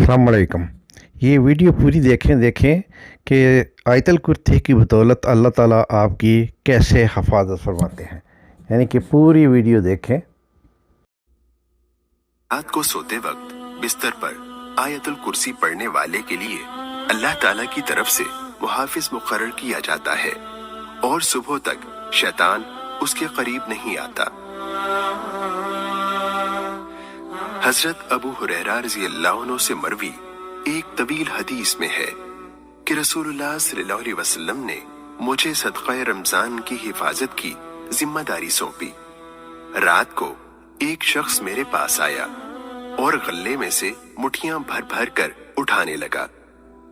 अस्सलाम वालेकुम। ये वीडियो पूरी देखें कि आयतल कुर्सी की बदौलत अल्लाह ताला आपकी कैसे हिफाजत फरमाते हैं, यानी कि पूरी वीडियो देखें। रात को सोते वक्त बिस्तर पर आयतुल कुर्सी पढ़ने वाले के लिए अल्लाह ताला की तरफ से मुहाफिज मुकर्रर किया जाता है और सुबह तक शैतान उसके करीब नहीं आता। हजरत अबू हुरैरा रज़ी अल्लाह अन्हु से मरवी एक तवील हदीस में है कि रसूलुल्लाह सल्लल्लाहु अलैहि वसल्लम ने मुझे सदक़ा रमजान की हिफाजत की जिम्मेदारी सौंपी। रात को एक शख्स मेरे पास आया और गल्ले में से मुट्ठियां भर भर कर उठाने लगा।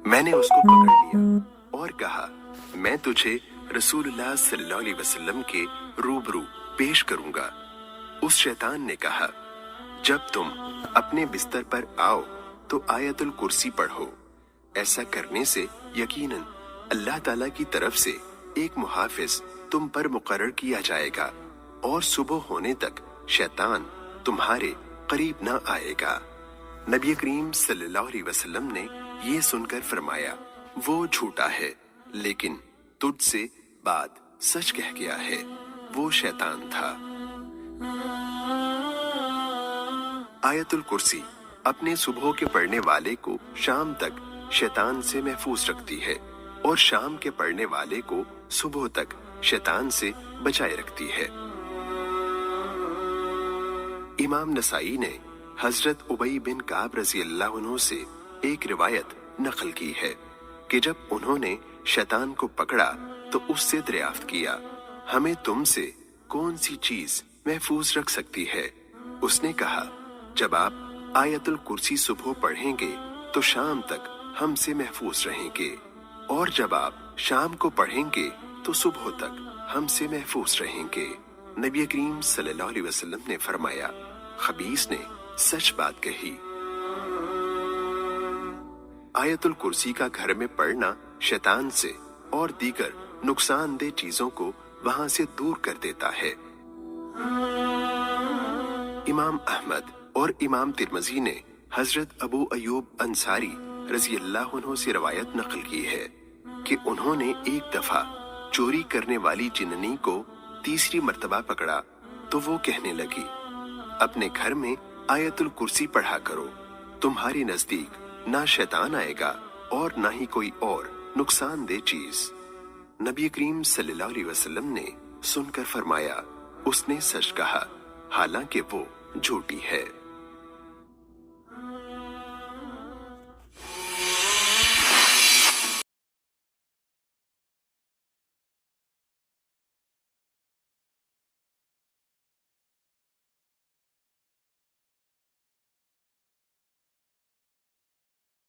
मैंने उसको पकड़ लिया और कहा, मैं तुझे रसूलुल्लाह सल्लल्लाहु अलैहि वसल्लम के रूबरू पेश करूंगा। उस शैतान ने कहा, जब तुम अपने बिस्तर पर आओ तो आयतुल कुर्सी पढ़ो। ऐसा करने से यकीनन अल्लाह ताला की तरफ से एक मुहाफिज तुम पर मुकर्रर किया जाएगा और सुबह होने तक शैतान तुम्हारे करीब न आएगा। नबी करीम सल्लल्लाहु अलैहि वसल्लम ने ये सुनकर फरमाया, वो झूठा है लेकिन तुझसे बात सच कह गया है, वो शैतान था। आयतुल कुर्सी अपने सुबह के पढ़ने वाले को शाम तक शैतान से महफूज रखती है और शाम के पढ़ने वाले को सुबह तक शैतान से बचाए रखती है। इमाम नसाई ने हजरत उबई बिन काब रज़ी अल्लाह अन्हु से एक रिवायत नकल की है कि जब उन्होंने शैतान को पकड़ा तो उससे दरियाफ्त किया, हमें तुमसे कौन सी चीज महफूज रख सकती है? उसने कहा, जब आप आयतुल कुर्सी सुबह पढ़ेंगे तो शाम तक हमसे महफूज रहेंगे और जब आप शाम को पढ़ेंगे तो सुबह तक हमसे महफूज रहेंगे। नबी करीम सल्लल्लाहु अलैहि वसल्लम ने फरमाया, खबीस ने सच बात कही। आयतुल कुर्सी का घर में पढ़ना शैतान से और दीगर नुकसानदेह चीजों को वहां से दूर कर देता है। इमाम अहमद और इमाम तिरमिज़ी ने हजरत अबू अयूब अंसारी रज़ी अल्लाह अन्हु से रवायत नकल की है कि उन्होंने एक दफा चोरी करने वाली जिन्नी को तीसरी मर्तबा पकड़ा तो वो कहने लगी, अपने घर में आयतुल कुर्सी पढ़ा करो, तुम्हारे नजदीक ना शैतान आएगा और ना ही कोई और नुकसानदेह चीज। नबी करीम सल्लल्लाहु अलैहि वसल्लम ने सुनकर फरमाया, उसने सच कहा, हालांकि वो झूठी है।